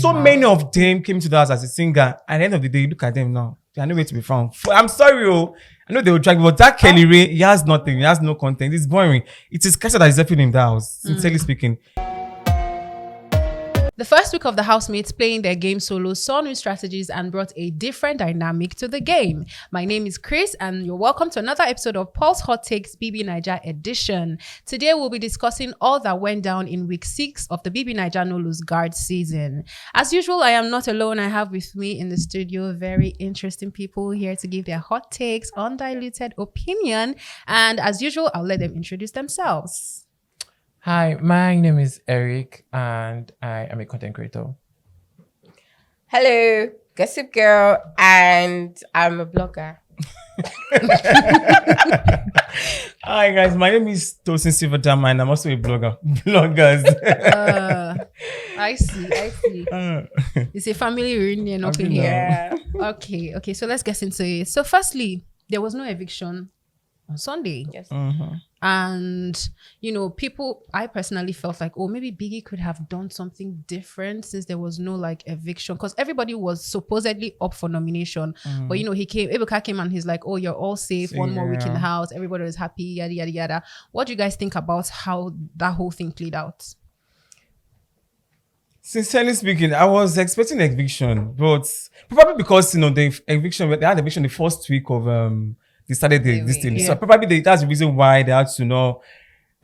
so many of them came to the house as a singer. At the end of the day, look at them now. They are nowhere to be found. I'm sorry, I know they will drag, but that KellyRae, he has nothing. He has no content. It's boring. It is Kassia that is helping him in the house, sincerely speaking. The first week of the housemates playing their game solo saw new strategies and brought a different dynamic to the game. My name is Chris and you're welcome to another episode of Pulse Hot Takes BBnaija edition. Today we'll be discussing all that went down in week 6 of the BBnaija No Lose Guard season. As usual, I am not alone. I have with me in the studio very interesting people here to give their hot takes, undiluted opinion, and as usual, I'll let them introduce themselves. Hi, my name is Eric and I am a content creator. Hello, Gossip Girl, and I'm a blogger. Hi guys, my name is Tosin SilverDam and I'm also a blogger. Bloggers. I see. It's a family reunion up in here. Okay, so let's get into it. So firstly, there was no eviction on Sunday. Yes. And, I personally felt like, maybe Biggie could have done something different since there was no eviction, because everybody was supposedly up for nomination. But, Ebuka came and he's like, you're all safe. One more week in the house. Everybody was happy, yada, yada, yada. What do you guys think about how that whole thing played out? Sincerely speaking, I was expecting eviction, but probably because, they had eviction the first week of, they started this thing. Yeah. So probably that's the reason why they had to know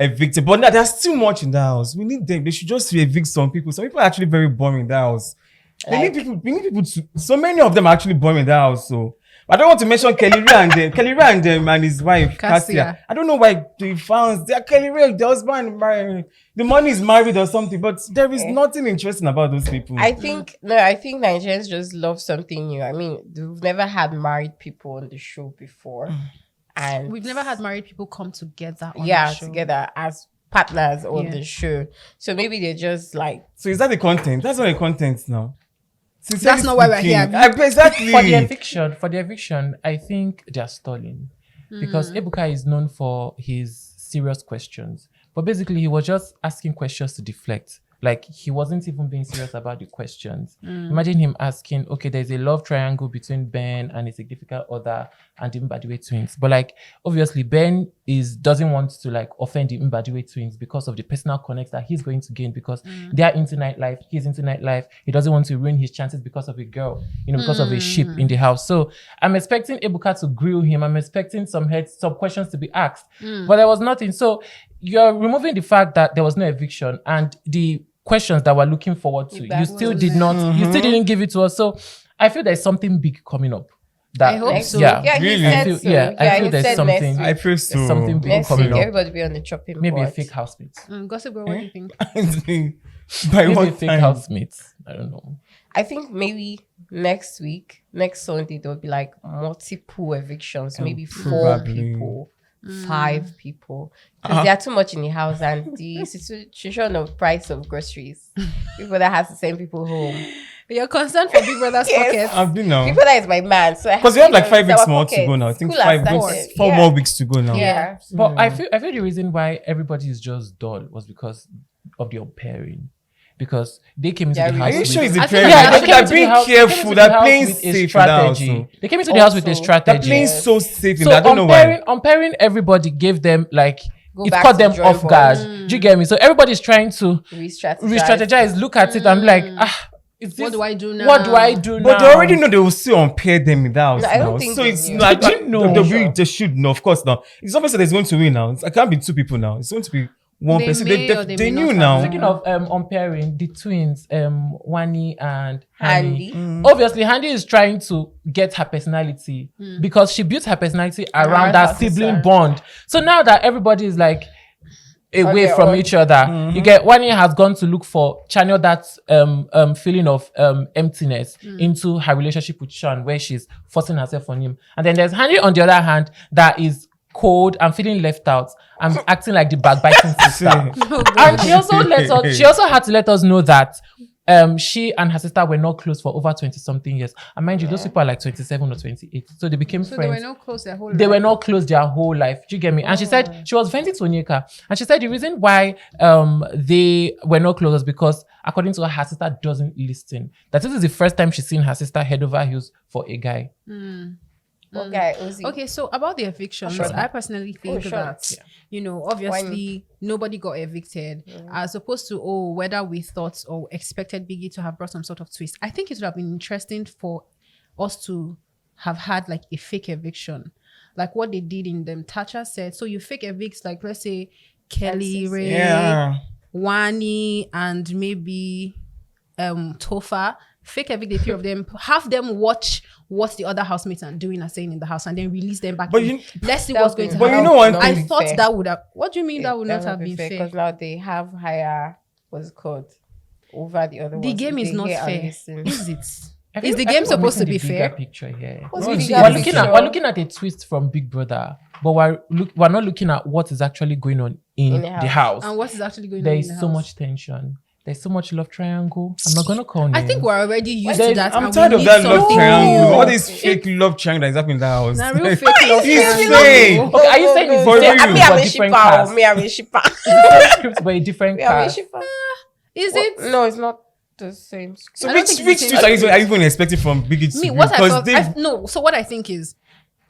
evict. But now there's too much in the house. We need them. They should just evict some people. Some people are actually very boring in the house. We need people to, so many of them are actually boring in the house. So I don't want to mention KellyRae and his wife, Kassia. I don't know why they found they're KellyRae, the husband, the money is married or something, but there is nothing interesting about those people. I think Nigerians just love something new. I mean, we've never had married people on the show before. And we've never had married people come together on the show. Together as partners on the show. So maybe they're just So is that the content? That's not the content now. That's not why we're here. Exactly. For the eviction, I think they're stalling. Because Ebuka is known for his serious questions. But basically, he was just asking questions to deflect. He wasn't even being serious about the questions. Imagine him asking, okay, there's a love triangle between Ben and his significant other and the Mbadiwe twins. But obviously, Ben doesn't want to offend the Mbadiwe twins because of the personal connects that he's going to gain because they're into nightlife, he's into nightlife. He doesn't want to ruin his chances because of a girl, because of a ship in the house. So I'm expecting Ebuka to grill him. I'm expecting some questions to be asked. But there was nothing. So you're removing the fact that there was no eviction and the questions that we're looking forward to. You still didn't give it to us. So I feel there's something big coming up. I hope so. Yeah, really? I feel there's something. I feel so. There's something big coming up. Everybody be on the chopping Maybe board. a fake housemate. Gossip Girl, what do you think? Maybe a fake housemate. I don't know. I think maybe next Sunday, there'll be multiple evictions. Maybe 4 people. 5 people, because they are too much in the house, and the situation of price of groceries, people that has to send people home. You're concerned for Big Brother's pockets. I've been now. People that is my man, so because we have 5 weeks more to go now. I think 4 more weeks to go now. Yeah, but I feel the reason why everybody is just dull was because of the unpairing. Because they came into the house. Are you sure it's the pairing? They're being careful. They're playing safe in the house. They came into the house with a strategy. They're playing so safe in that. I don't know why. Unpairing everybody gave them it caught them off guard. Do you get me? So everybody's trying to re-strategize, look at it and be what do I do now? What do I do now? But they already know they will still unpair them in the house. No, I don't think so it's not. They should know, of course. Now it's obvious that there's going to win now. It can't be 2 people now. It's going to be one person. They knew now. Speaking of unpairing, the twins, Wani and Handy. Obviously, Handy is trying to get her personality because she built her personality around that sibling bond. So now that everybody is away from each other, you get Wani has gone to look for channel that feeling of emptiness into her relationship with Sean, where she's forcing herself on him. And then there's Handy on the other hand that is cold and feeling left out and acting like the backbiting sister. And she also had to let us know that she and her sister were not close for over 20-something years. And mind you, those people are like 27 or 28. So they became friends. They were not close their whole life. They were not close their whole life. Do you get me? And she said, she was venting to Onyeka. And she said the reason why they were not close was because, according to her sister doesn't listen. That this is the first time she's seen her sister head over heels for a guy. Okay, so about the evictions, I personally think that, obviously nobody got evicted, as opposed to, whether we thought or expected Biggie to have brought some sort of twist. I think it would have been interesting for us to have had like a fake eviction, like what they did in them. Tasha said, so you fake evicts, like let's say KellyRae, Wani, and maybe Tofa. Fake evict the three of them, have them watch what the other housemates are doing and saying in the house, and then release them back. Let's see what's going to happen. But you know one thing, I thought that would have. What do you mean that would not have been fair? Because now they have higher, what's it called, over the other ones. The game is not fair, is it? Is the I game think we're supposed to missing be the fair? bigger picture here. We're looking at a twist from Big Brother, but we're not looking at what is actually going on in the house. And what is actually going on There in is the so house? much tension. There's so much love triangle. I'm not gonna call names. I think we're already used to that. I'm and tired we of need that love something triangle. new. All this fake love triangle that is happening in the house. Nah, real fake love It's triangle. fake. Okay, are you saying it's For the real. same Me, I'm but a different shipper. cast? Me, I'm a shipper. It's the same script but a different Me, I'm a cast. shipper. Is it? No, it's not the same. I So don't which think it's the twist same. are you even expecting from Biggie to Me, be? what I Because thought, so what I think is,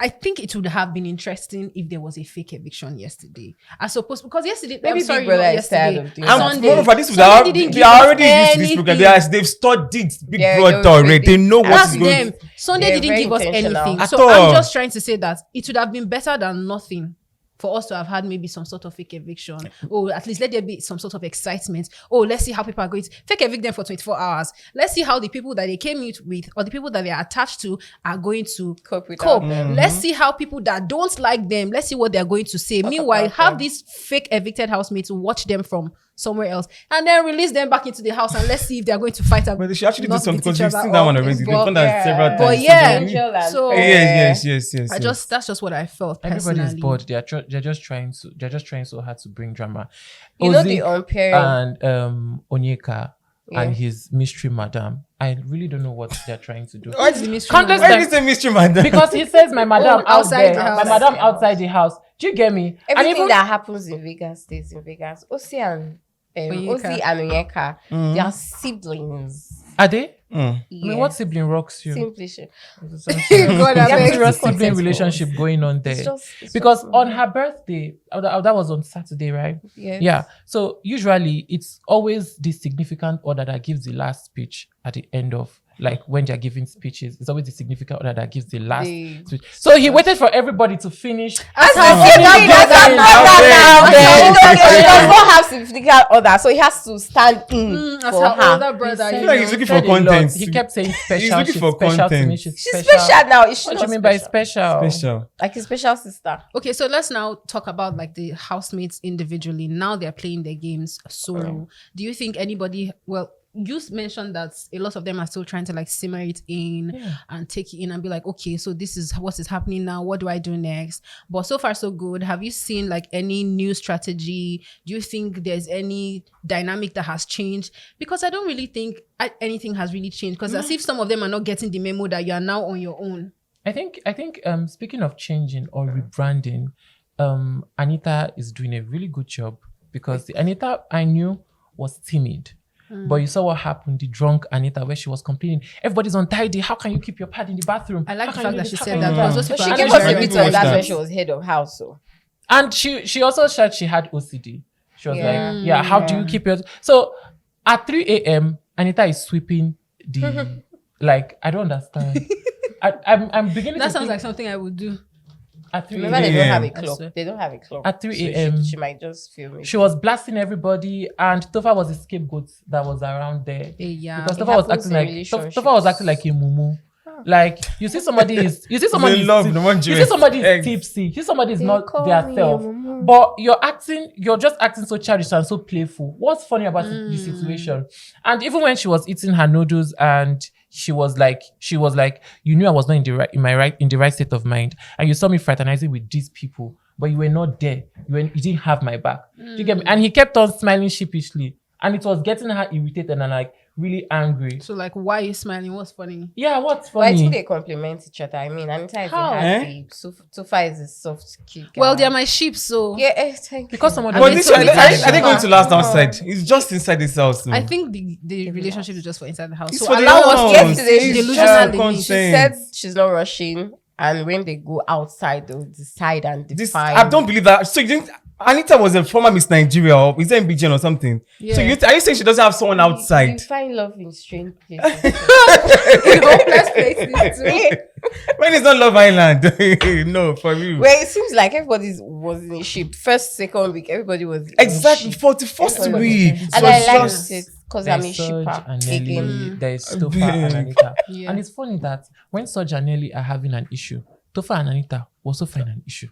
I think it would have been interesting if there was a fake eviction yesterday, as opposed, because yesterday, Maybe I'm sorry, Big Brother not is tired yesterday, of doing Sunday, moreover, this Sunday didn't they give are us already used to this program. anything. They've studied Big Yeah, Brother they already. They know That's what's going. them. Sunday They're didn't very give us intentional. anything. At So all. I'm just trying to say that it would have been better than nothing for us to have had maybe some sort of fake eviction. Or at least let there be some sort of excitement. Oh, let's see how people are going to fake evict them for 24 hours. Let's see how the people that they came with or the people that they are attached to are going to Cope with cope. them. Let's see how people that don't like them, let's see what they're going to say. Meanwhile, have these fake evicted housemates watch them from somewhere else and then release them back into the house and let's see if they're going to fight. But they should actually do not something beat because each we've other seen that up. one already. They've But- done that several times. But So yeah, Angel and so yes. that's just what I felt personally. Everybody's bored. They're just trying so hard to bring drama. You know Ozzy the unpairing. and Onyeka Yeah. and his mystery madam. I really don't know what they're trying to do. What's the mystery? Contest Why them- is this a mystery, madam? Because he says my madam out outside there, the house. my madam outside the house. Do you get me? And Everything even that happens in Vegas stays in Vegas. Ozzy and Onyeka, they are siblings. are they? Mm. I mean, what sibling rocks you? Simply shit. God, I There's a beg. serious sibling relationship going on there. It's Because just- on her birthday, that was on Saturday, right? Yes. Yeah. So usually it's always the significant other that gives the last speech at the end of, like, when they're giving speeches. It's always the significant other that gives the last speech. So he waited for everybody to finish. As She does not have significant other, so he has to stand in As for her her. older brother, He you feel like know. he's looking said for a lot. content. He kept saying special. looking She's for special to me. content. She's She's special now. Is she What do not you mean by special? special? Like a special sister. Okay, so let's now talk about like the housemates individually. Now they're playing their games solo. Do you think anybody? Well, you mentioned that a lot of them are still trying to like simmer it in and take it in and be like, okay, so this is what is happening now. What do I do next? But so far so good. Have you seen like any new strategy? Do you think there's any dynamic that has changed? Because I don't really think anything has really changed. Because as if some of them are not getting the memo that you are now on your own. I think speaking of changing or rebranding, Anita is doing a really good job, because the Anita I knew was timid. But you saw what happened, the drunk Anita, where she was complaining, everybody's untidy. How can you keep your pad in the bathroom? I like the How fact can that you she do said this? that. How can Because you those do So people she are gave us very a bit very of that much when that. she was head of house. So And she also said she had OCD. She was Yeah. like, yeah, how do you keep your... So at 3 a.m., Anita is sweeping the... like, I don't understand. I'm beginning That to sounds think like something I would do. at 3 remember, they a.m. don't have a I clock. swear. They don't have a clock. At 3 So a.m. she might just film it. She was blasting everybody, and Tofa was the scapegoat that was around there. Yeah. Because It Tofa was happens acting in like relationships. Tofa was acting like a mumu. Like you see somebody is love, the one you see somebody is eggs. tipsy, you see somebody is They not call their me self, a mumu. but you're just acting so childish and so playful. What's funny about the situation? And even when she was eating her noodles and she was like, you knew I was not in the right state of mind, and you saw me fraternizing with these people, but you were not there. You didn't have my back. Do you get me? And he kept on smiling sheepishly, and it was getting her irritated and like, really angry. So like, why are you smiling? What's funny? Yeah, what's But I think funny? they complement each other. I mean, Anita is How? a hard babe. Tofa is a soft cute guy. Well, they're my sheep, so Yeah, thank Because you. someone I But mean, this so one, it's are actually they going to last fun. outside? It's just inside this house. I think the relationship is just for inside the house. It's So for the allow house. us Yesterday, to she delusional said- limits. She said she's not rushing, and when they go outside, they'll decide and define. I don't believe that. So you didn't. Anita was a former Miss Nigeria, or is that BGN or something? Yeah. So are you saying she doesn't have someone You outside? find love in strange places. In hopeless places too. When it's not Love Island, no, for you. Where it seems like everybody was in a ship. First, second week, everybody was in Exactly, a ship. for the first Everybody. week. And So I it's liked just- it because I'm a There's Soj shipper and again. Nelly, there is Tofa Big. and Anita. Yeah. And it's funny that when Soj and Nelly are having an issue, Tofa and Anita also find an issue.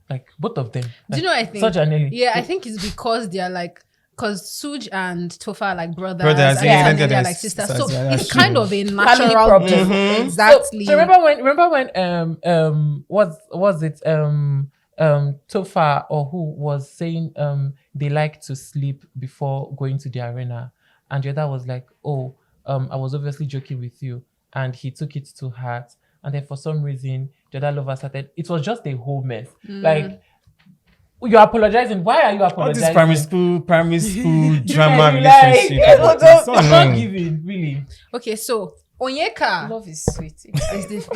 Like both of them. Do you know what I think? Soj and Nelly. Yeah, I think it's because they're like, because Suj and Tofa are like brothers, Brothers, and yeah, Nelly they're are like sisters. So sisters, yeah, it's that's kind true. of a natural problem. thing. Mhm. Exactly. So remember when what was it Tofa or who was saying they like to sleep before going to the arena, and the other was like, oh, I was obviously joking with you, and he took it to heart, and then for some reason the other lover started. It was just a whole mess. Like, you're apologizing. Why are you All apologizing? this primary school drama You like- relationship. It's So not annoying. giving, really. Okay, so Onyeka Love is sweet.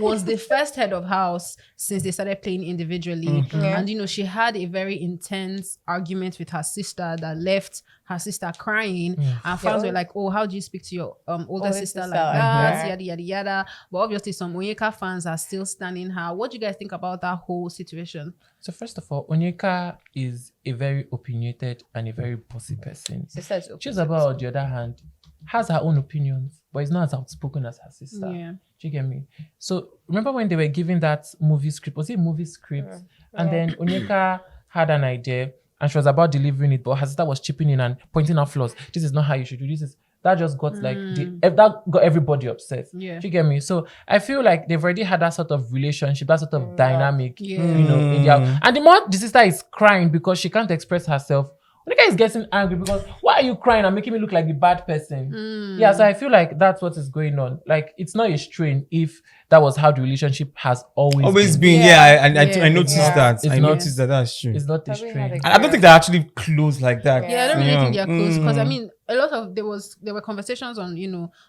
was the first head of house since they started playing individually. Yeah. And, she had a very intense argument with her sister that left her sister crying. And fans were like, oh, how do you speak to your older sister like that? Yada, yada, yada. But obviously, some Onyeka fans are still standing her. What do you guys think about that whole situation? So first of all, Onyeka is a very opinionated and a very bossy person. Chizabah, on the other hand, has her own opinions, but is not as outspoken as her sister. Yeah. Do you get me? So remember when they were giving that movie script? Was it a movie script? And then Onyeka had an idea and she was about delivering it, but her sister was chipping in and pointing out flaws. This is not how you should do this. That just got that got everybody upset. Yeah. Do you get me? So I feel like they've already had that sort of relationship, that sort of dynamic, Yeah. in their, and the more the sister is crying because she can't express herself, the guy is getting angry because why are you crying and making me look like the bad person? Yeah, so I feel like that's what is going on. Like, it's not a strain if that was how the relationship has always been. Yeah. I noticed Yeah. that. It's I not- noticed that. That's true. It's not a Probably strain. had a I don't think they're actually close like that. Yeah, I don't really Yeah. think they're close because I mean, a lot of there were conversations on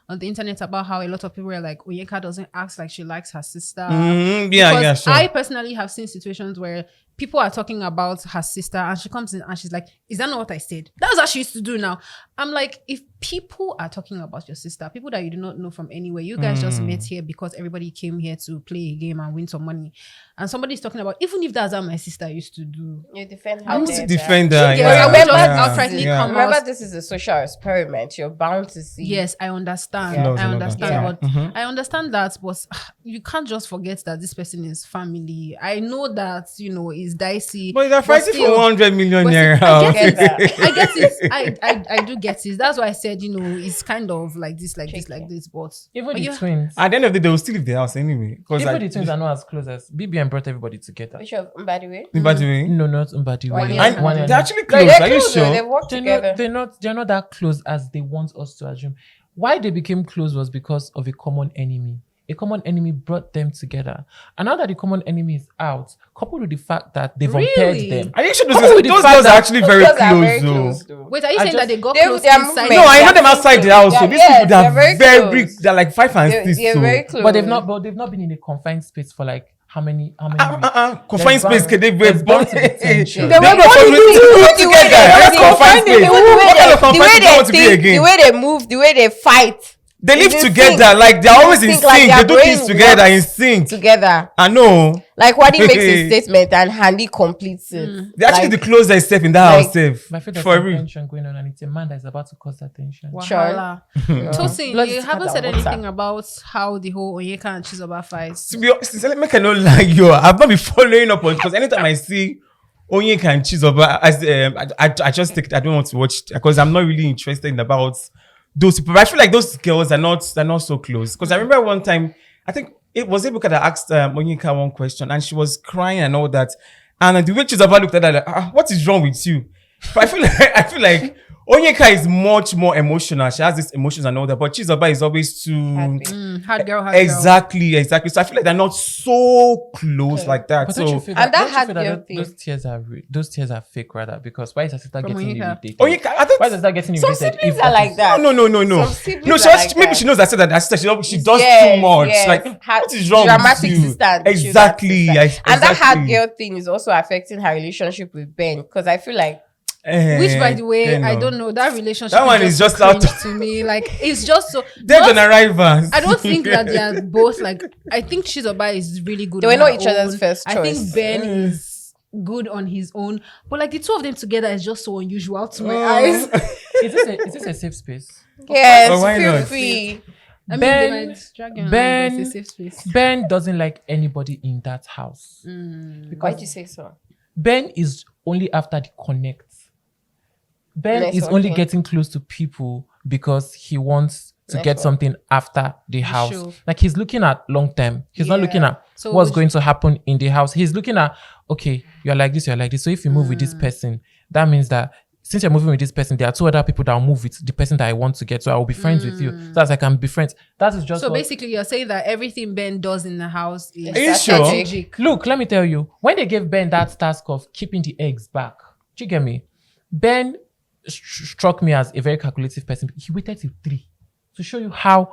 on the internet about how a lot of people were like, Onyeka doesn't act like she likes her sister. Mhm. Yeah, Because yeah, sure. I personally have seen situations where people are talking about her sister and she comes in and she's like, is that not what I said? That's what she used to do now. I'm like, if people are talking about your sister, people that you do not know from anywhere, you guys just met here because everybody came here to play a game and win some money. And somebody's talking about, even if that's how my sister used to do. You defend I her. want to there, defend Yeah, her. Yeah, remember yeah, outrightly yeah. come Remember, out. this is a social experiment. You're bound to see. Yes, I understand. Yeah. Laws I and all understand, that. but Yeah. I understand that, but you can't just forget that this person is family. I know that it's dicey. But they're fighting still- for 100 million but naira. still, I Get that. I get it. I do get it. That's why I said, it's kind of like this, like this, like this. But Even the you- twins. At the end of the day, they will still leave the house anyway. Because Even the twins are not as close as BBN brought everybody together. Which of, by the way, by the way, No, not Mbadi. One year. they're actually No, close. they're Are you close, though. sure? They've worked together. They're not that close as they want us to assume. Why they became close was because of a common enemy. A common enemy brought them together. And now that the common enemy is out, coupled with the fact that they've Really? unpaired them. Are you sure Coupled with the those fact girls are that- actually Those very girls are very close, close, though? though. wait, are you I saying that just- they got They- close their inside? movement- No, I know They're them outside the house. So close. these Yeah, people, they're they're very very close. big. They're like 5 and 6. They're so. very close. But they've not been in a confined space for like how many weeks? Confined space, can they There's bound to be tension. They were The way That's confined space. What kind of confined space do you want to be the again? way they move, the way they fight They live in together, sync. like they're always in Sync, like sync. their They do things brain together works in sync. together. I know. Like Wadi makes a statement and Handy completes it. They're actually Like, the closest step in that like- house, safe. My favorite For there's real. tension going on, and it's a man that is about to cause that tension. Wahala. Tosin, Blood you is haven't thicker said than anything water. about how the whole Onyeka and Chizoba fights. To be honest, sincerely, make I not lie, you. I've not been following up on because anytime I see Onyeka and Chizoba, I just think I don't want to watch because I'm not really interested in about those people. But I feel like those girls are not so close. Because I remember one time, I think it was Ebuka that asked Onyeka one question and she was crying and all that. And the way Chizoba looked at her like, what is wrong with you? But I feel like Onyeka is much more emotional. She has these emotions and all that, but Chizoba is always too hard girl. exactly. So I feel like they're not so close like that. But so don't you feel and that don't you hard feel that girl those thing. those tears are fake rather? Because why is her sister From getting Onyeka. irritated? Onyeka, I Why is her don't. sister getting Some irritated? siblings if are like that. No. Some siblings She are just, like maybe that. she knows that her sister she does Yes, too much. yes. Like what is wrong Dramatic with you? sister and Exactly. children sister. And that hard exactly. girl thing is also affecting her relationship with Ben, because I feel like Which, by the way, kind I of. don't know. That relationship That one is so just out cringe to me. Like, it's just so. Dead not- on arrival. I don't think that they are both like. I think Chizoba is really good. They were on not her each other's own. first I choice. think Ben is good on his own, but like the two of them together is just so unusual to my Oh. eyes. Is this a safe space? yes, But why feel not? free. I mean, Ben- they might drag you along, Ben- but it's a safe space. Ben doesn't like anybody in that house. Why'd you say so? Ben is only after the connect. Ben Nice is one, only okay. getting close to people because he wants to Nice get one. something after the house. Sure. Like he's looking at long term. He's not Yeah. looking at So what's would going to happen in the house. He's looking at, okay, you're like this, you're like this. So if you move with this person, that means that since you're moving with this person, there are two other people that will move with the person that I want to get. So I will be friends with you. So as I can be friends. That is just So what- basically, you're saying that everything Ben does in the house is Are you sure? strategic. Look, let me tell you, when they gave Ben that task of keeping the eggs back, do you get me? Ben struck me as a very calculative person. He waited till 3 to show you how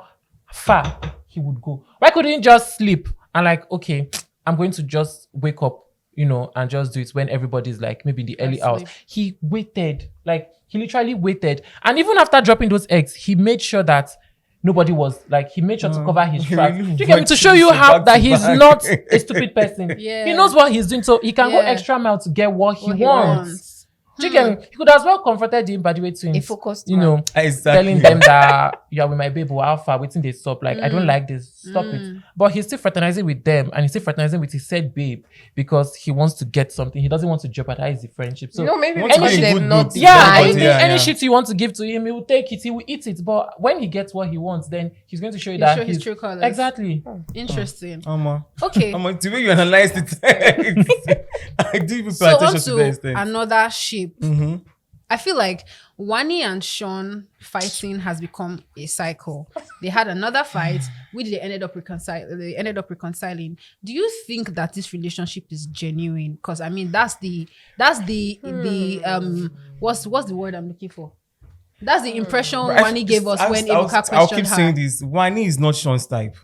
far he would go. Why couldn't he just sleep and like, okay, I'm going to just wake up, and just do it when everybody's like maybe in the early hours. Asleep. He waited, like he literally waited. And even after dropping those eggs, he made sure that nobody was like, he made sure to cover his he tracks. really Do you get me? To worked show you himself how back that to he's back. not a stupid person. Yeah. He knows what he's doing, so he can go Yeah. extra mile to get what he What he wants. wants. Do you get me? He could as well confronted him by the way twins. A focused you man. know, Exactly. telling them that you are with my baby, how far waiting they stop. Like, I don't like this. Stop it. But he's still fraternizing with them and he's still fraternizing with his said babe because he wants to get something. He doesn't want to jeopardize the friendship. So Maybe want to because be a they've good not. book. yeah, Everybody, anything, yeah, any yeah. shit you want to give to him, he will take it, he will eat it. But when he gets what he wants, then he's going to show you He'll that show his he's true colours. Exactly. Interesting. Okay. Okay. The way you analyze the text, I do even pay So on attention to the to extent. another ship. I feel like Wani and Sean fighting has become a cycle. They had another fight, which they ended up reconciling. Do you think that this relationship is genuine? Because I mean, that's the what's the word I'm looking for? That's the impression Wani gave us when Ebuka questioned I'll keep saying her. this. Wani is not Sean's type.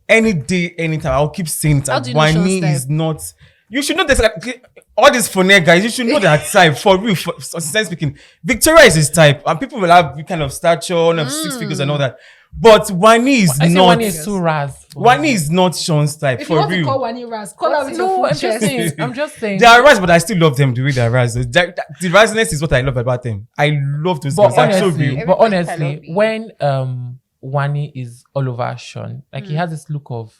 Any day, anytime, I'll keep saying it. How do you know Wani Sean's is type? not. You should know this. Like, all these funny guys, you should know that type. For real, for sincerely speaking, Victoria is his type, and people will have kind of stature, of 6 figures and all that. But Wani is I say not. Wani is too ras. Wani is not Sean's type. If For you want to real. call Wani Raz, call her with your No, full I'm just chest. saying. I'm just saying. They are rise, but I still love them the way they are rise. The riseness is what I love about them. I love those But guys. I'm so honestly, real. but Everybody cannot honestly, be. when Wani is all over Sean, like he has this look of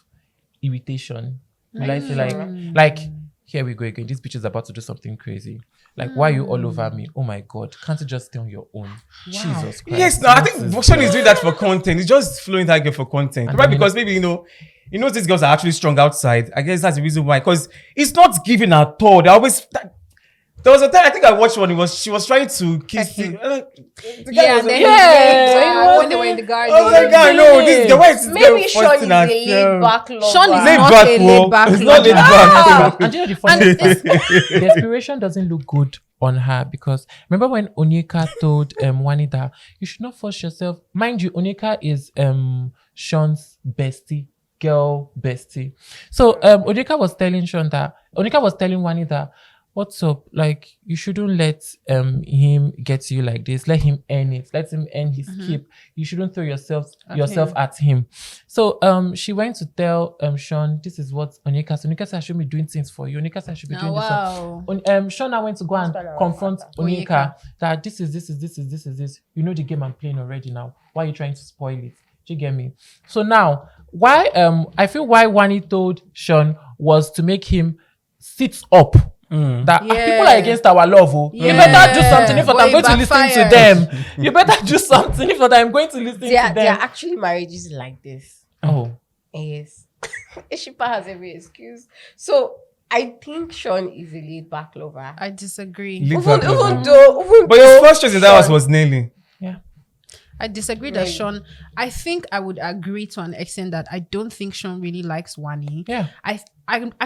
irritation. Will I say like here we go again. This bitch is about to do something crazy. Like why are you all over me? Oh my god, can't you just stay on your own? Jesus Christ. Yes, no, I think Sean is doing that for content. He's just flowing that girl for content. And Right? then Because maybe, he knows these girls are actually strong outside. I guess that's the reason why. Because it's not giving at all. They always. There was a time I think I watched one. She was trying to kiss the guy Yeah, was- and then Yeah. when they were in the garden. Oh my god, no, this the way it's Maybe Sean is a laid back lover. Sean is Laid not back, a laid back It's not laid lover. back. And you know the funny the expiration doesn't look good on her because remember when Onyeka told Wani that you should not force yourself. Mind you, Onyeka is Sean's girl bestie. So Onyeka was telling Wani that what's up? Like you shouldn't let him get to you like this. Let him earn it. Let him earn his keep. You shouldn't throw yourself at him. So she went to tell Sean, this is what Onyeka said. Onyeka said I should be doing things for you. Onyeka said I should be doing this. Sean now went to go and confront Onyeka that this is. You know the game I'm playing already now. Why are you trying to spoil it? Do you get me? So now why I feel why Wani told Sean was to make him sit up. That people are against our love. You better do something if not I'm going to listen to them. You better do something if not I'm going to listen to them. There are actually marriages like this. Oh. Yes. Ishipa has every excuse. So I think Sean is a laid back lover. I disagree. Even though, but his first choice in that was Nelly. Yeah. I disagree that Sean. I think I would agree to an extent that I don't think Sean really likes Wani. Yeah. I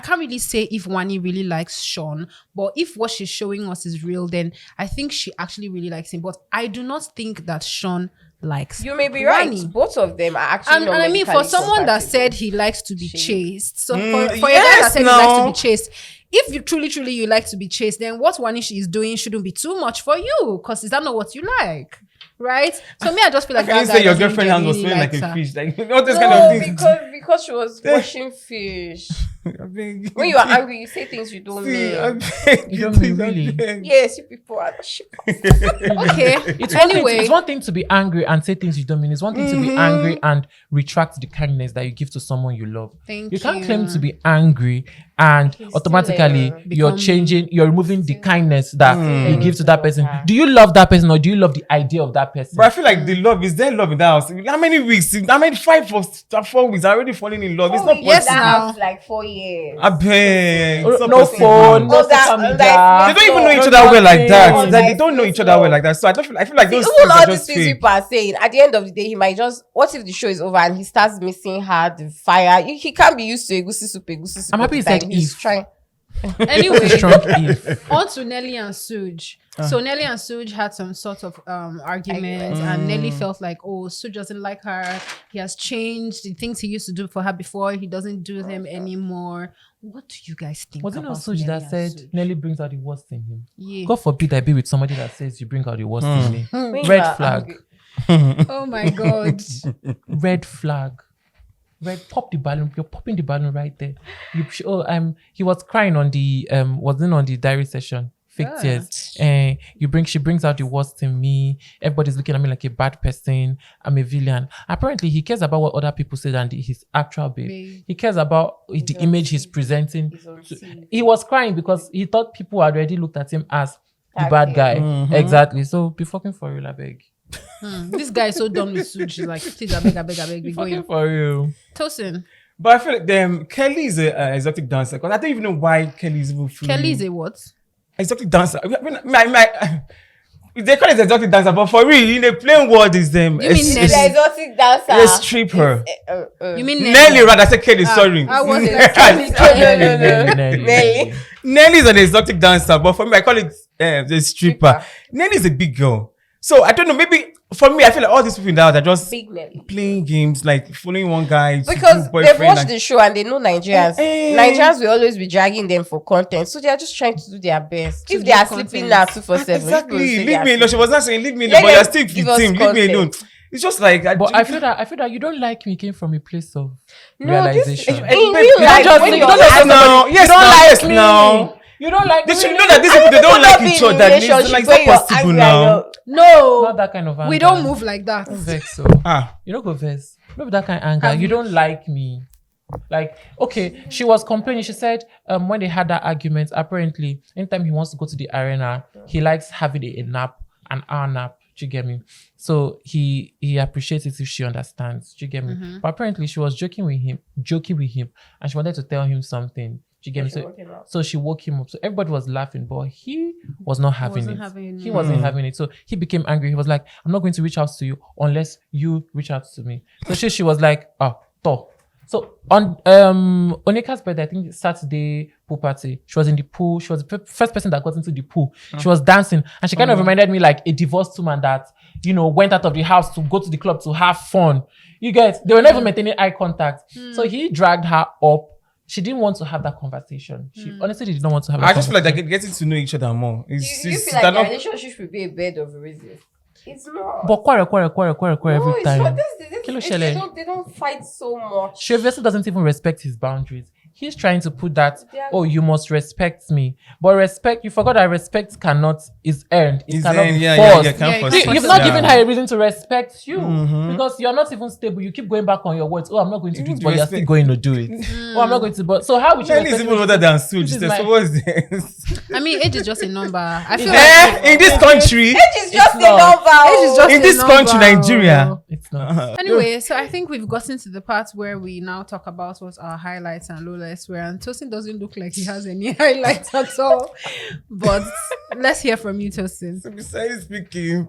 can't really say if Wani really likes Sean, but if what she's showing us is real, then I think she actually really likes him. But I do not think that Sean likes. You may be Wani. right. Both of them are actually. And I mean, for someone that said he likes to be chased, so for a guy yes, that said he likes to be chased, if you truly you like to be chased, then what Wani is doing shouldn't be too much for you, because is that not what you like? Right? So me, I just feel like you that guy say your doesn't girlfriend hand was genuinely smelling like like a her. fish, like all those No, kind of things. because she was washing fish. When you are angry, you say things you don't mean. You don't mean really? Yes, you people are shit. Okay. It's one thing to be angry and say things you don't mean. It's one thing to be angry and retract the kindness that you give to someone you love. Thank You can't you. claim to be angry and automatically you're removing the kindness that you give to that person. Do you love that person or do you love the idea of that person? But I feel like the love is there. Love in that house. How many weeks? How many 5 or 4 weeks? I'm already falling in love. It's not yes, possible. now. Like 4 years. I beg. It's not No possible. phone, no Oh, that- social that- media. They don't even know each No other well like nothing. that. Oh, Like, that they don't is know no each other well love. like that. So I feel like those Even things all are these just things fake. people are saying, at the end of the day, he might just, what if the show is over and he starts missing her, the fire? He can't be used to egusi soup. I'm happy all he the time. said He's if. trying. Anyway, Strong if. on to Nelly and Suj. So Nelly and Suj had some sort of argument, and Nelly felt like, oh, Suj doesn't like her. He has changed the things he used to do for her before. He doesn't do them anymore. What do you guys think? Was it not about Suj that Nelly said and Suj? Nelly brings out the worst in him? Yeah. God forbid I be with somebody that says you bring out the worst in me. When you Red are flag. angry- Oh my god. Red flag. Pop the balloon. You're popping the balloon right there. He was crying on the wasn't on the diary session. Fake tears. She brings out the worst in me. Everybody's looking at me like a bad person. I'm a villain. Apparently, he cares about what other people say than his actual babe. He cares about the image he's presenting. He was crying because he thought people had already looked at him as the bad guy. Exactly. So be fucking for real, I beg. This guy is so done with Suj. He's like, please, I beg, be Fucking going. for real. Tosin. But I feel like Kelly is an exotic dancer because I don't even know why Kelly is even free. Kelly is a what? Exotic dancer. They call it exotic dancer, but for real, in the plain world, is them. You mean Nelly? The exotic dancer. A stripper. You mean Nelly, rather. I said Kelly. Sorry. I was Nelly. like, Nelly. Nelly is an exotic dancer, but for me, I call it the stripper. Nelly is a big girl. So I don't know, maybe for me, I feel like all these people in that are just Big Nelly. playing games, like following one guy. Because they've watched the show and they know Nigerians. Eh. Nigerians will always be dragging them for content. So they are just trying to do their best. To If they do are content. sleeping now 247. Exactly. people will say Leave they are me alone. She was not saying leave me alone, Let but you're them still give us 15. Leave me content. alone. It's just like. But I feel that you don't like me came from a place of No, this realization. in real life, when you you're don't like angry, now. Yes, you don't now. like Yes, me. now. You don't like They me. should know that these people they don't like each other. It's like where it's you're not possible angry now. and No, Not that kind of anger. we don't move like that. Don't vex, so. Ah. You don't go vex. Not that kind of anger. Have You you- don't like me. Like, okay, she was complaining. She said, when they had that argument, apparently, anytime he wants to go to the arena, he likes having a nap, an hour nap. Do you get me? So he appreciates it if she understands. Do you get me? But apparently, she was joking with him, and she wanted to tell him something. Do you get me? So she woke him up. So everybody was laughing, but he was not having it. He wasn't having it. So he became angry. He was like, I'm not going to reach out to you unless you reach out to me. So she was like, toh. So on Onika's birthday, I think Saturday pool party, she was in the pool. She was the first person that got into the pool. She was dancing, and she kind of reminded me like a divorced woman that, went out of the house to go to the club to have fun. You guys, they were never maintaining eye contact. So he dragged her up. She didn't want to have that conversation. She honestly did not want to have that I just feel conversation. like they're getting to know each other more. you It's feel they're like not- their relationship should be a bed of roses. It's not. But quarrel every No, it's time. not. Kilo They Shele. don't fight so much. She obviously doesn't even respect his boundaries. He's trying to put that, you must respect me. But respect, you forgot that respect is earned. It It's cannot then, be yeah, forced. can't Yeah, force you it. can't You've not Yeah. given her a reason to respect you Mhm. because you're not even stable. You keep going back on your words. Oh, I'm not going to do Even it, to but you're respect- still going to do it. Oh, I'm not going to. But so how would you? Nelly is respect even me? older than Suj. This is So my- what's this? I mean, age is just a number. I feel like In this country, Age is just a not. number. age is just in a this number. country, Nigeria. It's not. Anyway, so I think we've gotten to the part where we now talk about what our highlights and lowlights I swear. And Tosin doesn't look like he has any highlights at all. But let's hear from you, Tosin. So besides speaking,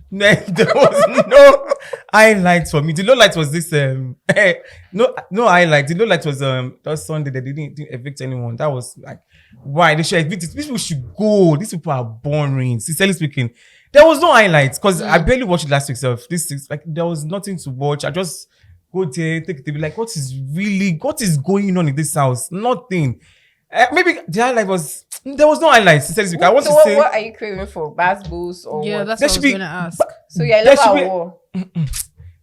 there was no highlights for me. The low light was this no highlight. The low light was that Sunday they didn't evict anyone. That was like why they should evict. These people should go. These people are boring. Sincerely speaking, there was no highlights because I barely watched it last week. So this is like there was nothing to watch. I just go there, take the like what is going on in this house? Nothing. Maybe the highlight was there was no highlights. Sincerely speaking, I want to say what are you craving for? Bass boost or Yeah, what? that's what I was gonna ask. So yeah, there love should our be- war.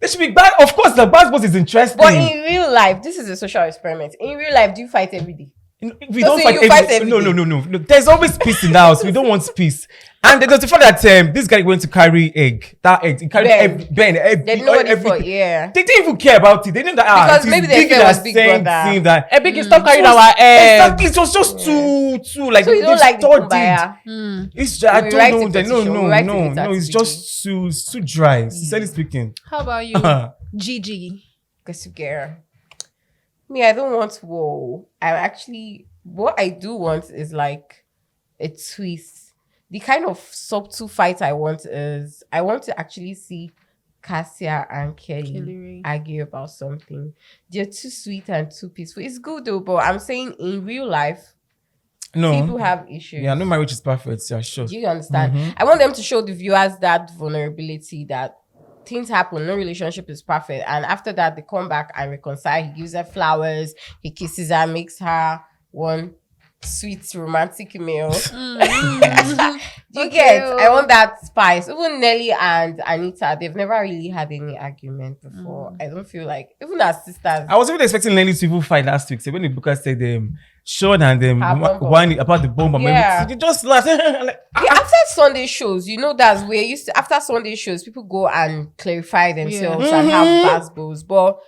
There should be bad. Of course, the basketball is interesting. But in real life, this is a social experiment. In real life, do you fight every day? We So don't say fight. you fight every No. day. There's always peace in the house. We don't want peace. And there's the fact that this guy went to carry egg. That egg. He carried Ben. Ben. They know what they for, yeah. They didn't even care about it. They knew that Because it is maybe they big felt in it was that Big same Brother. thing that Big stop carrying our exactly. It was just too like So you don't they've like the studied. kumbaya? It's just, I We write a don't know. petition. We write a letter No. to It's the just too dry. Sincerely speaking. How about you, Gigi? Kassia. Me, I don't want war. What I do want is like a twist. The kind of subtle fight I want is I want to actually see Kassia and Kelly KellyRae. argue about something. They're too sweet and too peaceful. It's good though, but I'm saying in real life, people No. have issues. Yeah, no marriage is perfect. Yeah, sure. Do you understand? I want them to show the viewers that vulnerability that things happen, no relationship is perfect. And after that, they come back and reconcile. He gives her flowers, he kisses her, makes her one sweet romantic meal. Do you get? I want that spice. Even Nelly and Anita, they've never really had any argument before. I don't feel like, even as sisters. I was even expecting Lenny to even fight last week. So when the Booker said Sean and Her bomb. one about the bomb, Yeah. maybe just laugh. Like, Yeah, after Sunday shows, you know that's where used to after Sunday shows, people go and clarify themselves and have basketballs. But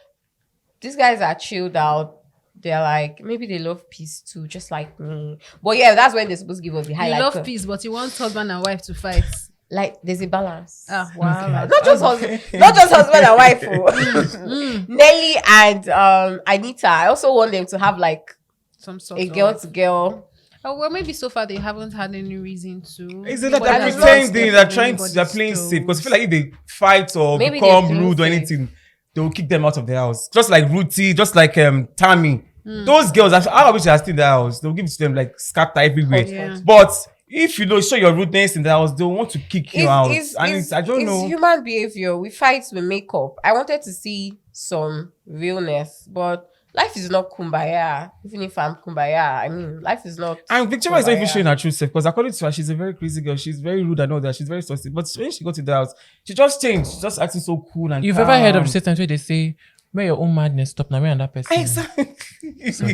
these guys are chilled out. They're like, maybe they love peace too, just like me. But yeah, that's when they're supposed to give us the You highlight. love peace, but you want husband and wife to fight. Like there's a balance. Ah, wow. Not just husband and wife. Oh. Nelly and Anita. I also want them to have like Some sort a of girl to girl. Oh, well, maybe so far they haven't had any reason to. is it that Nobody they're has pretending, lost they're playing anybody's safe? Because I toes. feel like if they fight or Maybe become they're playing rude or safe. anything, they will kick them out of the house. Just like Ruthie, just like Tammy. Those girls, I wish they are still in the house. They'll give it to them like scatter everywhere. Yeah. But if you don't show your rudeness in the house, they'll want to kick you out. I don't know. It's human behavior. We fight with makeup. I wanted to see some realness, but life is not kumbaya. Even if I'm kumbaya, I mean, life is not. And Victoria is not even kumbaya. showing her true self because according to her, she's a very crazy girl. She's very rude and all that. She's very saucy. But when she got to the house, she just changed. She's just acting so cool and You've calm. ever heard of the statement where they say, "May your own madness stop now, me and that person." Exactly.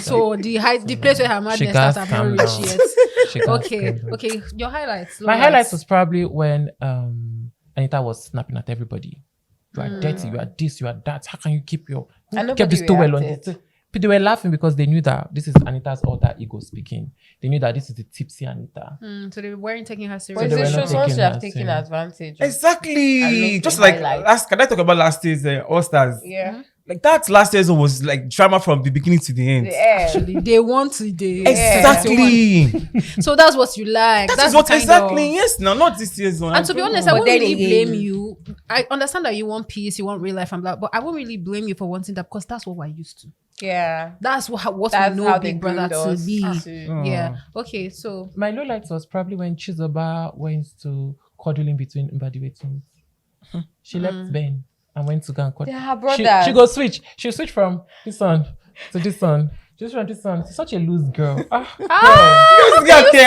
So the place where her She madness got starts, I've not calmed reached down. yet. She got Okay, calmed down. okay. Your highlights. My highlights was probably when Anita was snapping at everybody. You are dirty, you are this, you are that. How can you keep your And kept nobody this towel on reacted. this? But they were laughing because they knew that this is Anita's alter ego speaking. They knew that this is the tipsy Anita. So they weren't taking her But seriously. they they were show not someone taking should have her taken serious. advantage. And Exactly. make Just the like highlights. can I talk about last year's All Stars? Yeah. Like that last year's was like drama from the beginning to the end. The air. Actually, they want to. Exactly. So that's what you like. That That's is what the kind exactly. of- Yes, no, not this year's one. And to be honest, I But won't then really again- blame you. I understand that you want peace, you want real life and blah, but I won't really blame you for wanting that because that's what we're used to. Yeah. That's what That's we know how they Big Brother groomed to us be. to- Yeah. Okay, so My low light was probably when Chizoba went to cuddling between Mbadiwe twins. She left Ben and went to go and cuddle. They're her brothers. She go switch. She switch from this one to this one. Just from this one. She's such a loose girl. They're actually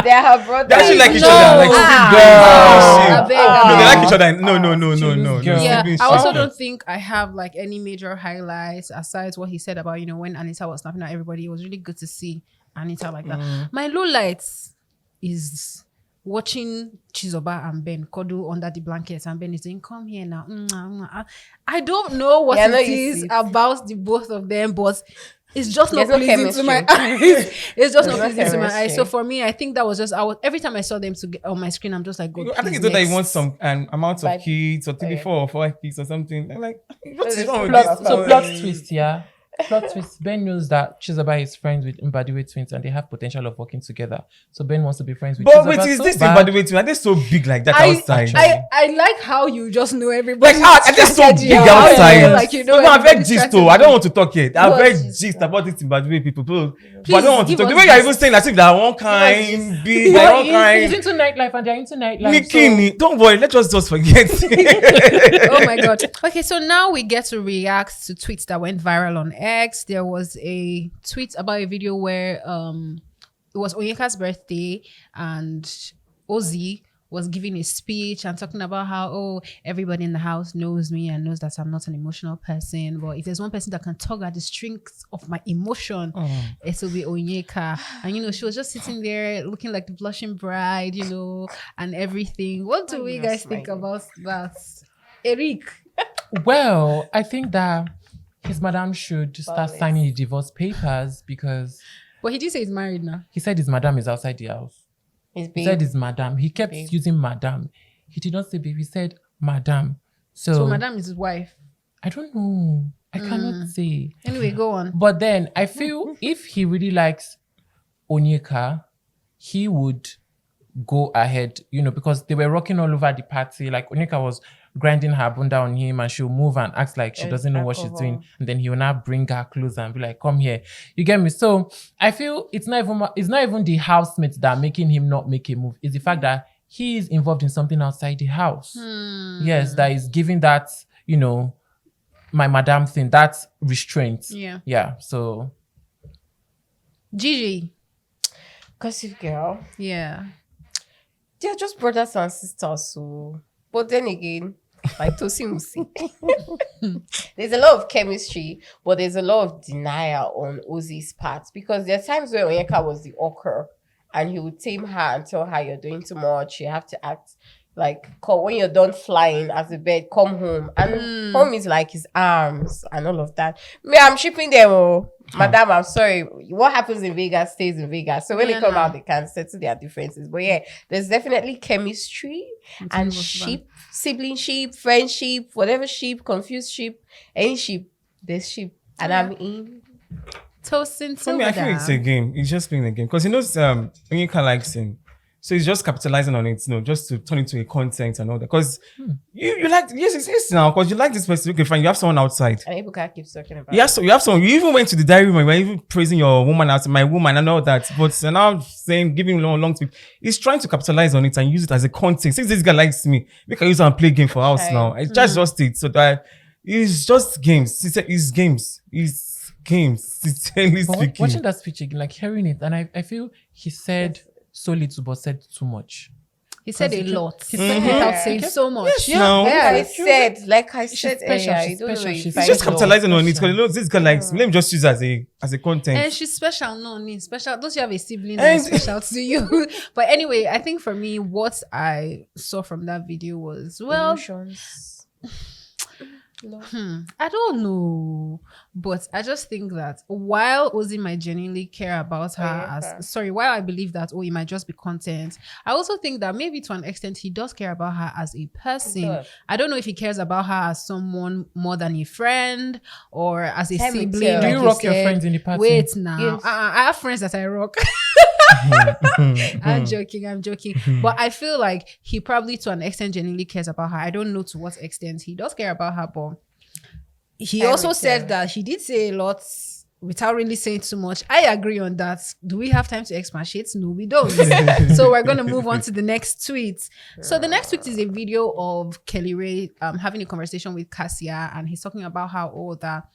They're her brothers. like each No. other. Like I beg, I No, they beg. like each other. No. Girl. Yeah, Siblings I also shit. don't think I have like any major highlights aside what he said about, when Anita was snapping at everybody. It was really good to see Anita like that. My low lights is watching Chizoba and Ben cuddle under the blankets and Ben is saying, come here now. I don't know what Yeah, I know it you is see it. about the both of them, but it's just not There's no pleasing to my chemistry. eyes. It's just There's not no pleasing to my eyes. chemistry. So for me, I think that was just every time I saw them on my screen, I'm just like, God, I think please, it's not that you next. want some amount of Like- kids or 3, yeah. 4 or 5 kids or something. I'm like, what is There's wrong with plot- this? So plot twist, yeah. plot twist, Ben knows that Chizoba is friends with Mbadiwe twins and they have potential of working together. So Ben wants to be friends with But Chizoba. wait, is so this bad. Mbadiwe twin? Are they so big like that outside? I like how you just know everybody. Like, are they so big Yeah, outside? like, you know, no, I've heard everybody's gist strategy. though. I don't want to talk yet. I've What heard gist? gist about it in Mbadiwe people. But Please I don't want to give talk. The us way you're gist. even saying as if they're one kind, big, they're But one he's kind. into nightlife and they're into nightlife. Nikki, don't worry. Let us just forget. Oh my god. Okay, so now we get to react to tweets that went viral on X. There was a tweet about a video where it was Onyeka's birthday and Ozzy was giving a speech and talking about how everybody in the house knows me and knows that I'm not an emotional person, but if there's one person that can tug at the strings of my emotion, it will be Onyeka. And you know, she was just sitting there looking like the blushing bride, you know, and everything. What do we guys think about that? Eric. Well, I think that his madam should start signing the divorce papers because But he did say he's married now. he said his madam is outside the house. His He said babe. his madam. He kept using madam. He did not say baby. He said madam. So madam is his wife. I don't know. I cannot say. Anyway, go on. But then I feel if he really likes Onyeka, he would go ahead, you know, because they were rocking all over the party. Like Onyeka was grinding her bunda on him and she'll move and act like she doesn't know what she's doing. And then he will now bring her close and be like, come here. You get me? So I feel it's not even the housemates that are making him not make a move. It's the fact that he is involved in something outside the house. Yes, that is giving that, you know, my madam thing, that's restraint. Yeah. Yeah. So Gigi. Gossip Girl. Yeah. They're just brothers and sisters. So, but then again, like Tosin will say, there's a lot of chemistry, but there's a lot of denial on Ozzy's part because there are times where Onyeka was the ochre and he would tame her and tell her you're doing too much. You have to act like when you're done flying as a bird, come home. And home is like his arms and all of that. Me, I'm shipping them. Oh, madam, I'm sorry. What happens in Vegas stays in Vegas. So when they come out, they can settle their differences. But yeah, there's definitely chemistry and sheep, sibling sheep, friendship, whatever sheep, confused sheep, any sheep, there's sheep. And I'm in. Tosin For me, I think it's a game. He's just playing a game because he knows Onyeka likes him. So he's just capitalizing on it, you know, just to turn into a content and all that. Because you like, yes now, because you like this person. Okay, fine, you have someone outside. And Ebuka keeps talking about You have someone, you even went to the diary room and you were even praising your woman outside, my woman and all that. But now saying, giving long speech. He's trying to capitalize on it and use it as a content. Since this guy likes me, we can use it and play game for us now. It's just it. So that it's just games. It's games. It's games. Sincerely speaking. Watching that speech again, like hearing it, and I feel he said so little but said too much. He said a lot. He said Without saying so much. No. like I said earlier, I don't know if She's He's just capitalizing on it because he knows this guy likes me. Let me just use it as a content. And she's special, special. Don't you have a sibling that's special to you? But anyway, I think for me, what I saw from that video was, I don't know, but I just think that while Ozzy might genuinely care about her while I believe that it might just be content, I also think that maybe to an extent he does care about her as a person. I don't know if he cares about her as someone more than a friend or as a sibling. Do you rock your friends in the party? Wait now, yes. I have friends that I rock. I'm joking. But I feel like he probably to an extent genuinely cares about her. I don't know to what extent he does care about her, but he also said that he did say a lot without really saying too much. I agree on that. Do we have time to expatiate? No, we don't. So we're going to move on to the next tweet. So the next tweet is a video of KellyRae having a conversation with Kassia, and he's talking about how that,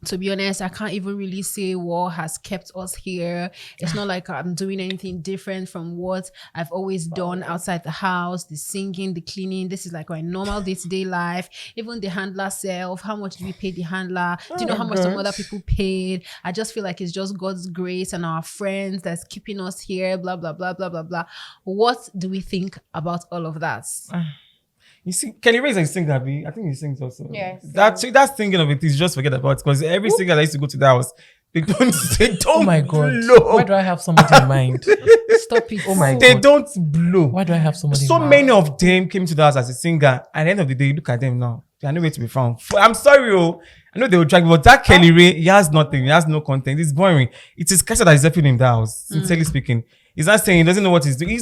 to be honest, I can't even really say what has kept us here. It's not like I'm doing anything different from what I've always done outside the house, the singing, the cleaning. This is like my normal day-to-day life. Even the handler self, how much do we pay the handler? Do you know how much some other people paid? I just feel like it's just God's grace and our friends that's keeping us here, blah, blah, blah, blah, blah, blah. What do we think about all of that? You see, KellyRae is a singer, Abby. I think he sings also. Yes. That's thinking of it is just forget about it because every singer that used to go to the house, they don't oh my God. blow. Why do I have somebody in mind? Stop it. Oh my They God. don't blow. Why do I have somebody So in mind? many of them came to the house as a singer. At the end of the day, look at them now. They are nowhere to be found. I'm sorry, I know they will drag, but that KellyRae, he has nothing. He has no content. It's boring. It is Kassia that is helping him in the house. Sincerely speaking, he's not saying he doesn't know what he's doing. He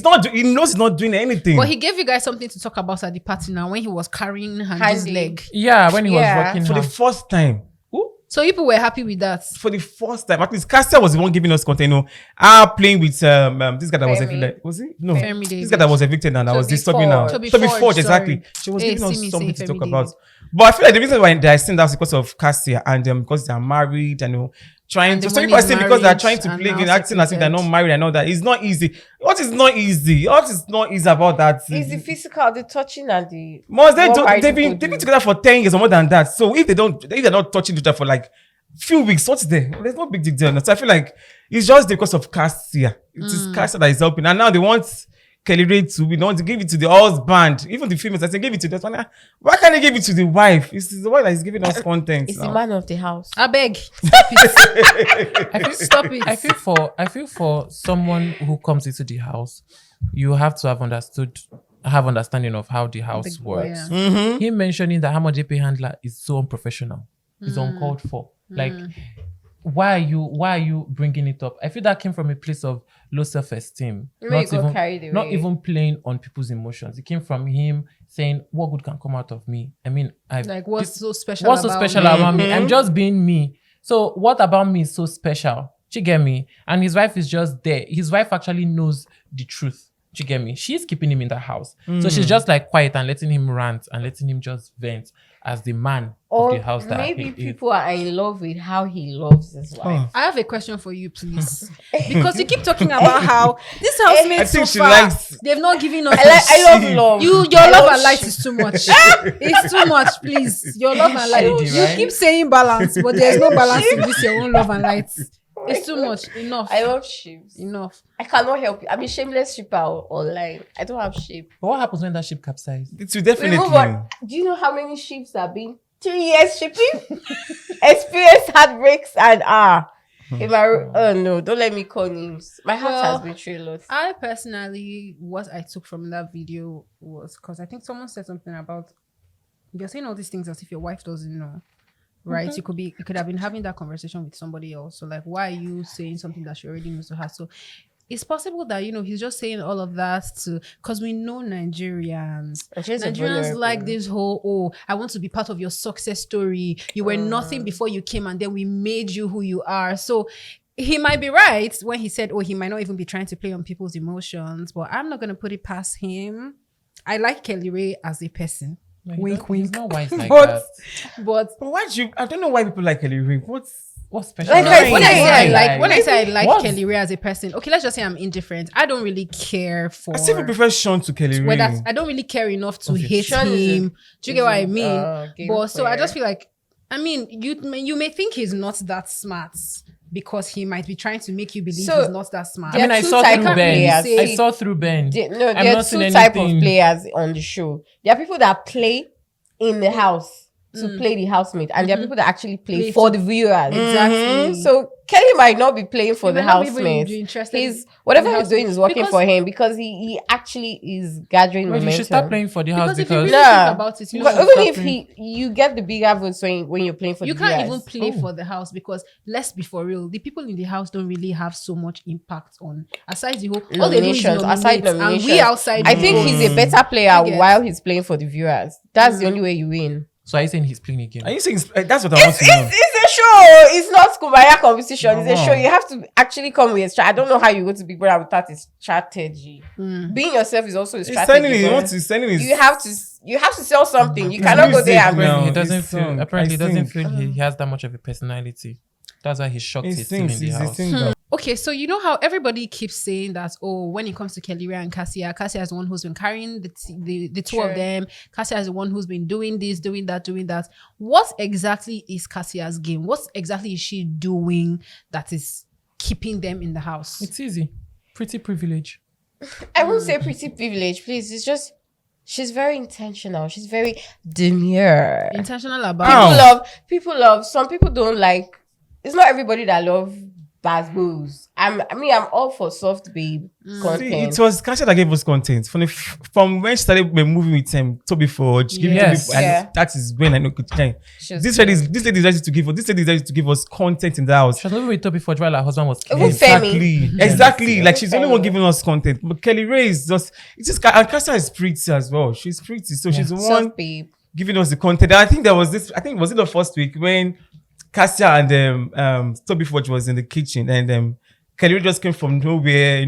knows he's not doing anything. But he gave you guys something to talk about at the party now when he was carrying Handy's leg. Yeah, when he was working for the first time. So people were happy with that. For the first time, at least Kassia was the one giving us content. Playing with this guy that was evicted. Was he? No, this guy that was evicted and that was disturbing now. Toby Forge, exactly. She was giving us something to talk about. But I feel like the reason why they are saying that's because of Kassia and because they are married and trying to. Some people are saying because they are trying to play and acting as if they're not married and all that. It's not easy. What is not easy? What is not easy about that? It's the physical, the touching, and the. They've been together for 10 years or more than that. So if they're not touching each other for like few weeks, what's there? There's no big deal. So I feel like it's just because of Kassia. It is Kassia that is helping, and now they want KellyRae to. We don't want to give it to the husband, even the females. I say give it to that one. Why can't they give it to the wife? It's the wife that is giving us content. It's the man of the house. I beg. Stop it. Stop it. I feel for someone who comes into the house, you have to have understanding of how the house works. Yeah. Him mentioning that how much they pay handler is so unprofessional. It's uncalled for. Like, why are you bringing it up? I feel that came from a place of low self-esteem. Not even playing on people's emotions. It came from him saying, what good can come out of me? I mean, what's so special about me? I'm just being me. So what about me is so special? Do you get me? And his wife is just there. His wife actually knows the truth. Do you get me? She's keeping him in the house. So she's just like quiet and letting him rant and letting him just vent as the man of the house. That maybe people are in love with how he loves his wife. I have a question for you, please. Because you keep talking about how this housemates so far, they've not given us. I love love. Your love and light is too much. It's too much, please. Your love and light. You keep saying balance, but there's no balance in this your own love and light. It's too much. Enough. I love ships. Enough. I cannot help you. I'm a shameless shipper online. I don't have ship. But what happens when that ship capsizes? It will definitely. Do you know how many ships have been 3 years shipping? Experience heartbreaks and oh no, don't let me call names. My heart has been through a lot. I personally, what I took from that video was because I think someone said something about you're saying all these things as if your wife doesn't know. Right, you could have been having that conversation with somebody else. So like, why are you saying something that she already knows to her? So it's possible that he's just saying all of that because we know Nigerians like this whole I want to be part of your success story. You were nothing before you came, and then we made you who you are. So he might be right when he said, he might not even be trying to play on people's emotions. But I'm not gonna put it past him. I like KellyRae as a person. Wink, wink. He's not wise like that. But why I don't know why people like KellyRae. What's special? When I say I like KellyRae as a person, okay, let's just say I'm indifferent. I don't really care for. I still prefer Sean to KellyRae. I don't really care enough to hate him. Do you get what I mean? But so I just feel like, I mean, you may think he's not that smart because he might be trying to make you believe he's not that smart. I mean, I saw through Ben. There are two types of players on the show. There are people that play in the house to play the housemate, and there are people that actually play for the viewers. Exactly. So Kelly might not be playing for the housemate. Whatever he's doing is working for him because he actually is gathering momentum. You should start playing for the house because if you really think about it, but even if you get the bigger votes when you're playing for the viewers. You can't even play for the house because let's be for real, the people in the house don't really have so much impact on aside the whole all they do is nominate, and we outside. I think he's a better player while he's playing for the viewers. That's the only way you win. So are you saying he's playing a game? Are you saying that's what I want to know? It's a show. It's not Kumbaya competition. It's a show. You have to actually come with a strategy. I don't know how you go to Big Brother without a strategy. Being yourself is also a strategy. You have to sell something. You cannot go there and he doesn't feel he has that much of a personality. That's why he's shocked he's still in the house. Okay, so you know how everybody keeps saying that, when it comes to KellyRae and Kassia is the one who's been carrying the two of them. Kassia is the one who's been doing this, doing that. What exactly is Kassia's game? What exactly is she doing that is keeping them in the house? It's easy. Pretty privilege. I won't say pretty privilege, please. It's just she's very intentional. She's very demure. Intentional about people love. Some people don't like. It's not everybody that love bad booze. I'm all for soft babe content. See, it was Kassia that gave us content from when she started moving with Toby Forge. Yes. That is when I know could change. This lady is ready to give us content in the house. She was living with Toby Forge while her husband was Even clean. Exactly. Like she's the only one giving us content. But KellyRae is just and Kassia is pretty as well. She's pretty, so she's the one soft babe giving us the content. And I think there was this. I think was it the first week when Kassia and Toby Forge was in the kitchen and KellyRae just came from nowhere,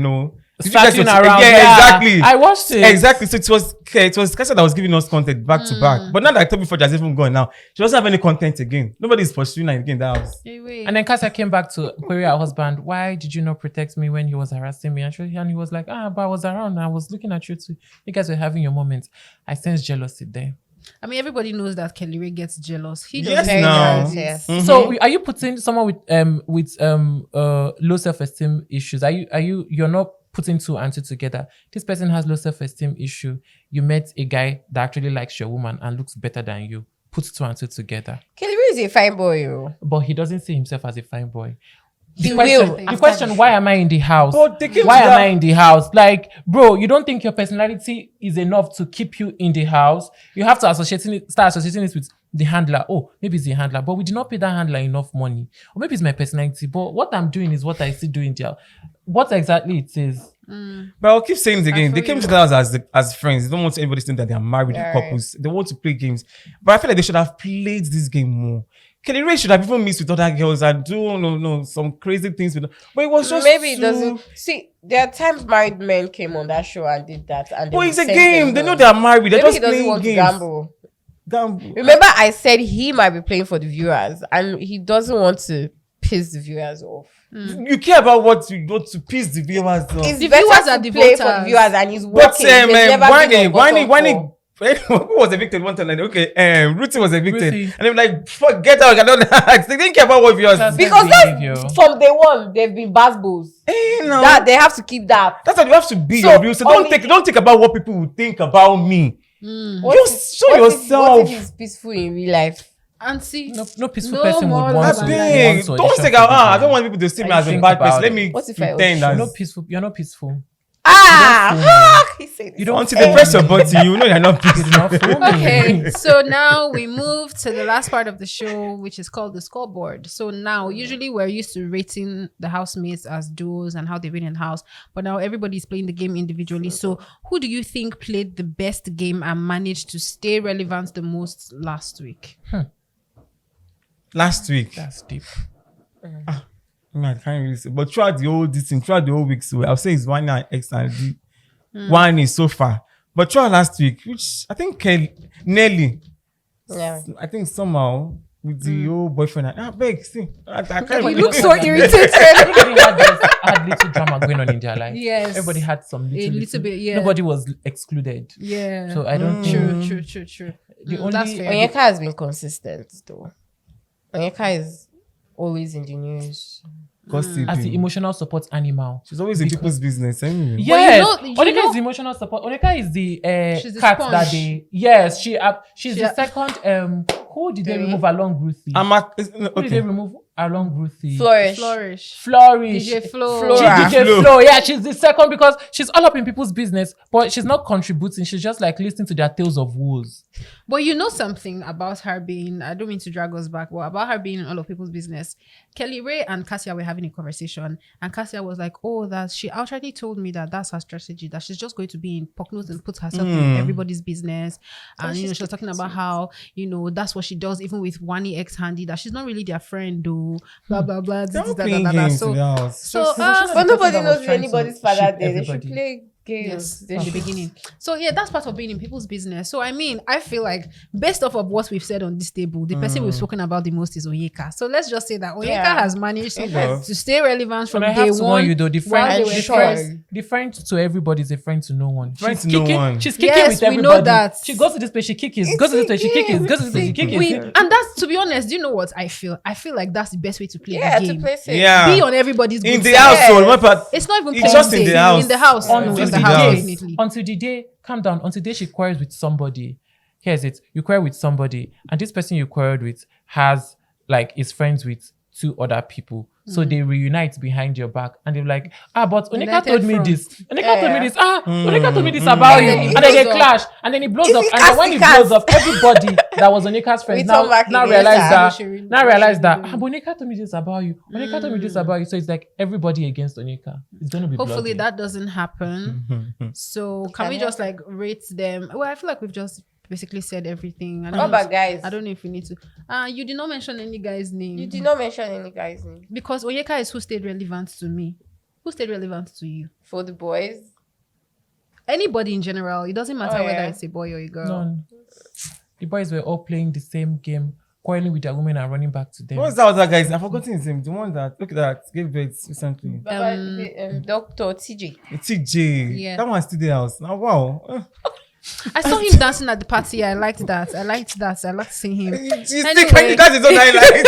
Starting around. Yeah, exactly. I watched it. Exactly. So it was Kassia that was giving us content back to back. But now that Toby Forge has even gone now, she doesn't have any content again. Nobody's pursuing her again in that house. And then Kassia came back to query her husband, why did you not protect me when he was harassing me? And he was like, but I was around. I was looking at you too. You guys were having your moments. I sense jealousy there. I mean, everybody knows that KellyRae gets jealous. He Yes, doesn't. now. yes. Mhm. So are you putting someone with low self-esteem issues? You're not putting two and two together. This person has low self-esteem issue. You met a guy that actually likes your woman and looks better than you. Put two and two together. KellyRae is a fine boy, But he doesn't see himself as a fine boy. He The question, why am I in the house? But they came Why to am that- I in the house? Like, bro, you don't think your personality is enough to keep you in the house? You have to start associating it with the handler. Oh, maybe it's the handler, but we did not pay that handler enough money. Or maybe it's my personality, but what I'm doing is what I still do in there. What exactly it is? But I'll keep saying it again. They came to the house as friends. They don't want anybody to think that they are married couples. They want to play games. But I feel like they should have played this game more. KellyRae should have even mixed with other girls and do some crazy things with them. But it was just maybe it doesn't. See, there are times married men came on that show and did that. And But it's a game. They know they are married. They're maybe just he doesn't playing want games. to gamble. Gamble. Remember, I said he might be playing for the viewers, and he doesn't want to piss the viewers off. You care about what you want to piss the viewers off. It's The better viewers to are the play for the voters. viewers, and he's But working. He's never been on bottom four. who was evicted one time? Like, okay, Ruthie was evicted, Ruthie. and they were like, "Fuck, get out!" I don't ask. They didn't care about what viewers. That's Because behavior. that's from day one. They've been basketballs. No. That they have to keep that. That's how you have to be So, your real. So don't think about what people will think about me. What Just show what yourself. if he's peaceful in real life? And see, No peaceful No person more would want love to. and Big. want to Don't audition think for out. the I game. don't want people to see me I as a think bad about person. Let it. me What if I pretend You're as. not peaceful. You're not peaceful. He said You don't Until they press your button, you know you're not You do not fool me. okay, so now we move to the last part of the show, which is called the scoreboard. So now, usually we're used to rating the housemates as duos and how they've been in the house, but now everybody's playing the game individually. So who do you think played the best game and managed to stay relevant the most last week? Last week. That's deep. I can't really say. But throughout the whole week, so I'll say it's one and X and D. One is so far. But throughout last week, which I think Nelly, Yeah. I think somehow with the old boyfriend, beg, see, I can't You really look so irritated. Everybody had little drama going on in their life. Yes. Everybody had some little bit, yeah. Nobody was excluded. Yeah. So I don't think True. the only That's fair. Onyeka has been consistent though. Onyeka is always in the news. gossiping. as the emotional support animal. She's always in people's business anyway. Yes, you Onika know- is the emotional support. Onika is the She's the cat sponge. that they. Yes, she's She- the second. Who did they Demi. remove along Ruthie? Who did they Okay. remove along Ruthie? Flourish. Flourish. DJ Flo. Flora. DJ Flo. Flo. Yeah, she's the second because she's all up in people's business, but she's not contributing. She's just like listening to their tales of woes. But you know something about her being, I don't mean to drag us back, but about her being in all of people's business. KellyRae and Kassia were having a conversation, and Kassia was like, oh, that she outrightly told me that that's her strategy, that she's just going to be in Pocknotes and put herself in everybody's business. And, you know, she was talking about how, you know, that's what she does even with Wani ex-handy, that she's not really their friend, though, blah, blah, blah. They're this, all that, playing that, that. games So, in the house. so, But nobody That was knows trying anybody's to father ship there. They should everybody. play games. yes, They in the should- beginning. So yeah, that's part of being in people's business. So I mean, I feel like based off of what we've said on this table, the person we've spoken about the most is Onyeka. So let's just say that Onyeka Yeah. has managed Okay. to stay relevant from But I day have to warn one. you though, the while friend, they were the, sure. friend, the friend to everybody is a friend to no one. Friend She's to no kicking, one. she's kicking Yes, with we know everybody. that. She goes to this place, she kicks. Goes to this place, she kicks. Goes to this place, she kicks. And that's, to be honest, do you know what I feel? I feel like that's the best way to play Yeah, the to game. play safe. Yeah. Be on everybody's In good the side. household, what part? It's not even It's playing just in safe. the house. In the house. Yeah, No, just in in the the house, house. definitely. Until the day, calm down. Until the day she quarrels with somebody. Here's it. You quarrel with somebody, and this person you quarreled with is friends with two other people. So they reunite behind your back and they're like, but Onika United told me front. this. Onika told me this. Onika told me this about you. And then it And then they blows up. clash. And then it blows up. If And then when it it blows up, everybody that was Onika's friends We turn back now against realize her. that but Onika told me this about you. Onika told me this about you. So it's like everybody against Onika. It's gonna be Hopefully bloody. that doesn't happen. So can we just like rate them? Well, I feel like we've just basically said everything. What about guys? I don't know if we need to. You did not mention any guy's name. You did not mention any guy's name. Because Onyeka is who stayed relevant to me. Who stayed relevant to you? For the boys. Anybody in general. It doesn't matter whether it's a boy or a girl. None. The boys were all playing the same game, quarreling with their women and running back to them. What's that other guy? I've forgotten his name. The one that look at that gave birth recently. Dr. TJ. TJ. Yeah. That one's still the house. Now wow. I saw him dancing at the party. I liked that. I liked seeing him. Anyway. That's his own highlight.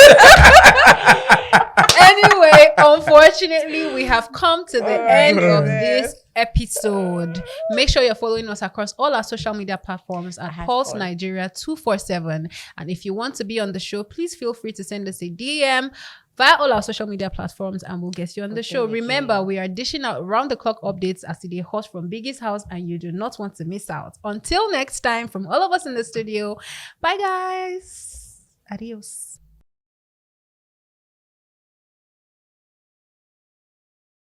Anyway, unfortunately, we have come to the end of this episode. Make sure you're following us across all our social media platforms at Pulse Nigeria 247. And if you want to be on the show, please feel free to send us a DM via all our social media platforms and we'll get you on the show. Remember, we are dishing out round-the-clock updates as the host from Biggie's house and you do not want to miss out. Until next time, from all of us in the studio, bye guys. Adios.